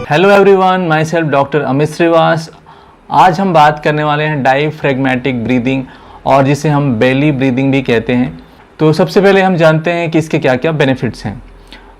Hello everyone, my self doctor Amit Shrivas. आज हम बात करने वाले हैं डायफ्रेगमेटिक ब्रीदिंग और जिसे हम बेली ब्रीदिंग भी कहते हैं। तो सबसे पहले हम जानते हैं कि इसके क्या क्या बेनिफिट्स हैं।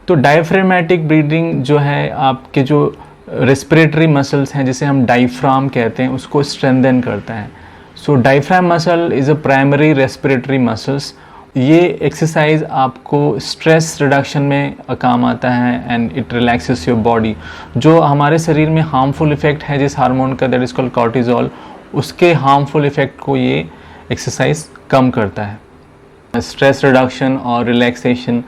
तो डायफ्रेगमेटिक ब्रीदिंग जो है आपके जो रेस्पिरेटरी मसल्स हैं जिसे हम डायफ्राम कहते हैं उसको स्ट्रेंथन करता है। So diaphragm muscle is a primary respiratory muscles. ये एक्सरसाइज आपको स्ट्रेस रिडक्शन में काम आता है and it relaxes your body. जो हमारे शरीर में हार्मफुल इफेक्ट है जिस हार्मोन का, दैट इज कॉल्ड कॉर्टिजोल, उसके हार्मफुल इफेक्ट को ये एक्सरसाइज कम करता है। स्ट्रेस रिडक्शन और relaxation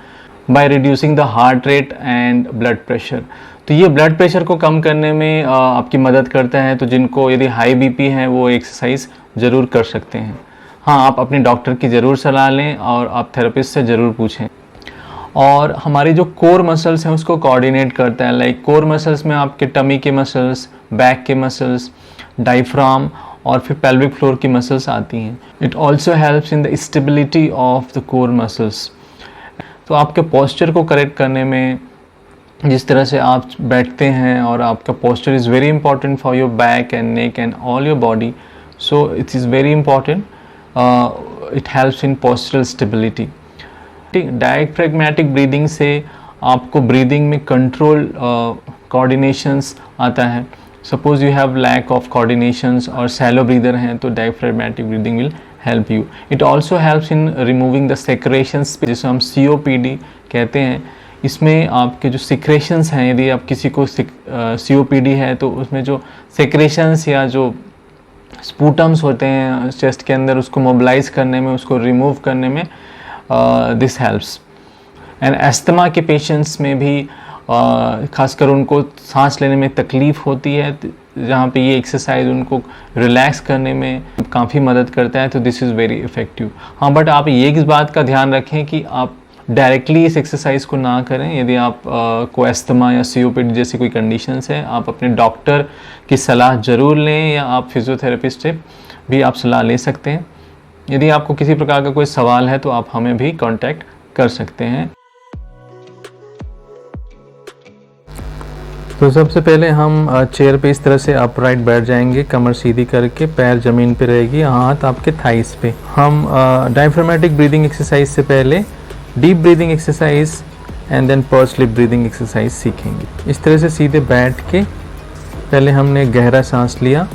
by reducing the heart rate and blood pressure. तो ये ब्लड प्रेशर को कम करने में आपकी मदद करता है। तो जिनको यदि हाई बीपी है वो एक्सरसाइज ज़रूर कर सकते हैं। हाँ, आप अपने डॉक्टर की ज़रूर सलाह लें और आप थेरेपिस्ट से ज़रूर पूछें। और हमारी जो कोर मसल्स हैं उसको कोऑर्डिनेट करता है। लाइक कोर मसल्स में आपके टमी के मसल्स, बैक के मसल्स, डायफ्राम और फिर पेल्विक फ्लोर की मसल्स आती हैं। It also helps in the stability of the core muscles. तो आपके पोस्चर को करेक्ट करने में, जिस तरह से आप बैठते हैं, और आपका posture is very important for your back and neck and all your body. So it is very important. It helps in postural stability। Diaphragmatic breathing से आपको ब्रीदिंग में कंट्रोल कोऑर्डिनेशंस आता है। Suppose you have lack of coordinations और shallow breather हैं तो diaphragmatic breathing will help you. It also helps in removing the secretions, जिसे हम COPD कहते हैं। इसमें आपके जो सिक्रेशंस हैं, यदि आप किसी को COPD है तो उसमें जो सेक्रेशंस या जो स्पूटम्स होते हैं चेस्ट के अंदर, उसको मोबिलाइज करने में, उसको रिमूव करने में दिस हेल्प्स। एंड एस्थमा के पेशेंट्स में भी खासकर उनको सांस लेने में तकलीफ़ होती है, जहाँ पे ये एक्सरसाइज उनको रिलैक्स करने में काफ़ी मदद करता है। तो दिस इज़ वेरी इफ़ेक्टिव। हाँ, बट आप ये इस बात का ध्यान रखें कि आप डायरेक्टली इस एक्सरसाइज को ना करें। यदि आप को एस्थमा या COPD जैसी कोई कंडीशंस है, आप अपने डॉक्टर की सलाह ज़रूर लें, या आप फिजियोथेरेपिस्ट से भी आप सलाह ले सकते हैं। यदि आपको किसी प्रकार का कोई सवाल है तो आप हमें भी कांटेक्ट कर सकते हैं। तो सबसे पहले हम चेयर पे इस तरह से अपराइट बैठ जाएंगे, कमर सीधी करके, पैर ज़मीन पे रहेगी, हाथ आपके थाइस पे। हम डायफ्रेगमेटिक ब्रीदिंग एक्सरसाइज से पहले deep breathing exercise and then purse lip breathing exercise सीखेंगे। इस तरह से सीधे बैठ के पहले हमने गहरा सांस लिया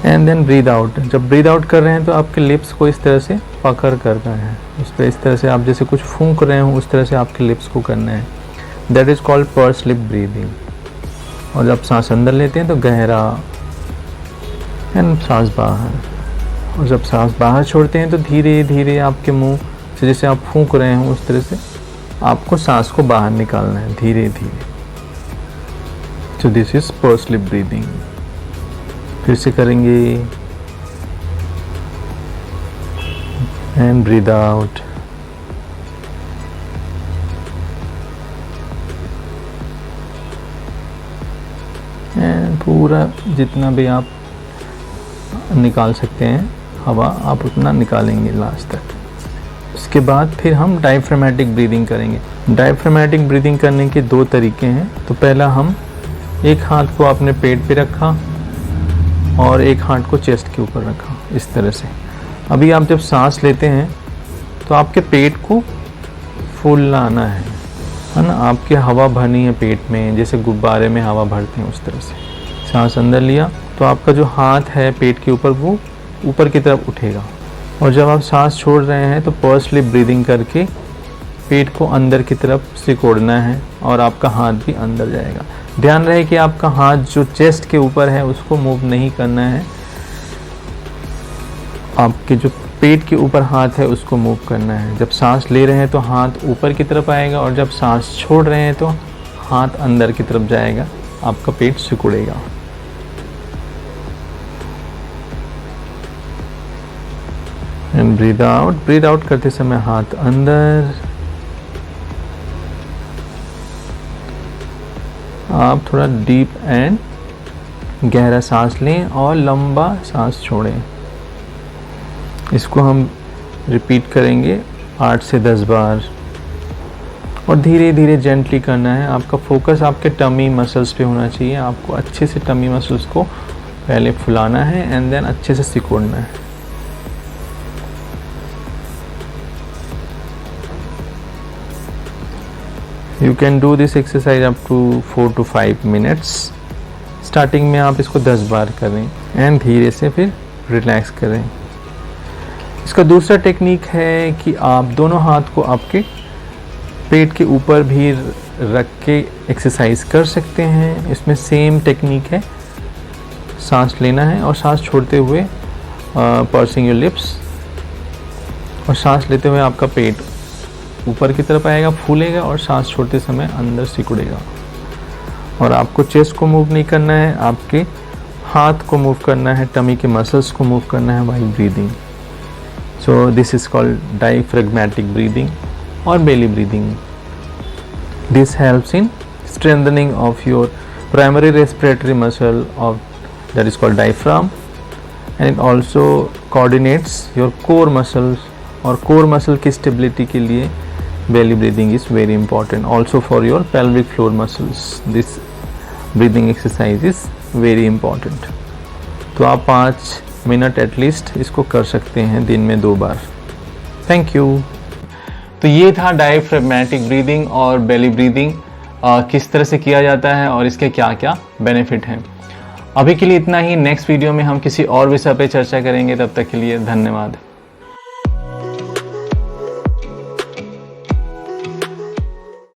एंड देन ब्रीद आउट। जब ब्रीद आउट कर रहे हैं तो आपके लिप्स को इस तरह से पकड़ करना है, उस पर इस तरह से आप जैसे कुछ फूंक रहे हो उस तरह से आपके लिप्स को करना है। That is called purse lip breathing. और जब सांस अंदर लेते हैं तो गहरा एंड सांस बाहर, और जब सांस बाहर छोड़ते हैं तो धीरे धीरे आपके मुंह से जैसे आप फूंक रहे हो उस तरह से आपको सांस को बाहर निकालना है धीरे धीरे। So this is purse lip breathing. फिर से करेंगे एंड ब्रीद आउट एंड पूरा जितना भी आप निकाल सकते हैं हवा, आप उतना निकालेंगे लास्ट तक। उसके बाद फिर हम डायफ्रेगमेटिक ब्रीदिंग करेंगे। डायफ्रेगमेटिक ब्रीदिंग करने के दो तरीके हैं। तो पहला, हम एक हाथ को अपने पेट पे रखा और एक हाथ को चेस्ट के ऊपर रखा, इस तरह से। अभी आप जब सांस लेते हैं तो आपके पेट को फूलना आना है ना, आपके हवा भरनी है पेट में, जैसे गुब्बारे में हवा भरते हैं उस तरह से। सांस अंदर लिया तो आपका जो हाथ है पेट के ऊपर वो ऊपर की तरफ उठेगा, और जब आप सांस छोड़ रहे हैं तो पर्स लिप ब्रीदिंग करके पेट को अंदर की तरफ सिकोड़ना है और आपका हाथ भी अंदर जाएगा। ध्यान रहे कि आपका हाथ जो चेस्ट के ऊपर है उसको मूव नहीं करना है, आपके जो पेट के ऊपर हाथ है उसको मूव करना है। जब सांस ले रहे हैं तो हाथ ऊपर की तरफ आएगा, और जब सांस छोड़ रहे हैं तो हाथ अंदर की तरफ जाएगा, आपका पेट सिकुड़ेगा। And breathe out. Breathe out करते समय हाथ अंदर। आप थोड़ा डीप एंड गहरा सांस लें और लंबा सांस छोड़ें। इसको हम रिपीट करेंगे 8 से 10 बार। और धीरे धीरे जेंटली करना है। आपका फोकस आपके टमी मसल्स पे होना चाहिए। आपको अच्छे से टमी मसल्स को पहले फुलाना है एंड देन अच्छे से सिकुड़ना है। You can do this exercise up to 4 to 5 minutes. Starting में आप इसको 10 बार करें एंड धीरे से फिर रिलैक्स करें। इसका दूसरा टेक्निक है कि आप दोनों हाथ को आपके पेट के ऊपर भी रख के एक्सरसाइज कर सकते हैं। इसमें सेम टेक्निक है, सांस लेना है और सांस छोड़ते हुए पर्सिंग योर लिप्स, और सांस लेते हुए आपका पेट ऊपर की तरफ आएगा, फूलेगा और सांस छोड़ते समय अंदर सिकुड़ेगा। और आपको चेस्ट को मूव नहीं करना है, आपके हाथ को मूव करना है, टमी के मसल्स को मूव करना है while breathing. So this is called diaphragmatic breathing or belly breathing. This helps in strengthening of your primary respiratory muscle of that is called diaphragm, and it also coordinates your core muscles, और core muscle की stability के लिए belly breathing is very important. Also for your pelvic floor muscles this breathing exercise is very important. तो आप 5 minute at least इसको कर सकते हैं दिन में 2 बार। Thank you. तो ये था डायफ्रैग्मेटिक ब्रीदिंग और बेली ब्रीदिंग किस तरह से किया जाता है और इसके क्या क्या बेनिफिट हैं। अभी के लिए इतना ही। नेक्स्ट वीडियो में हम किसी और विषय पे चर्चा करेंगे। तब तक के लिए धन्यवाद।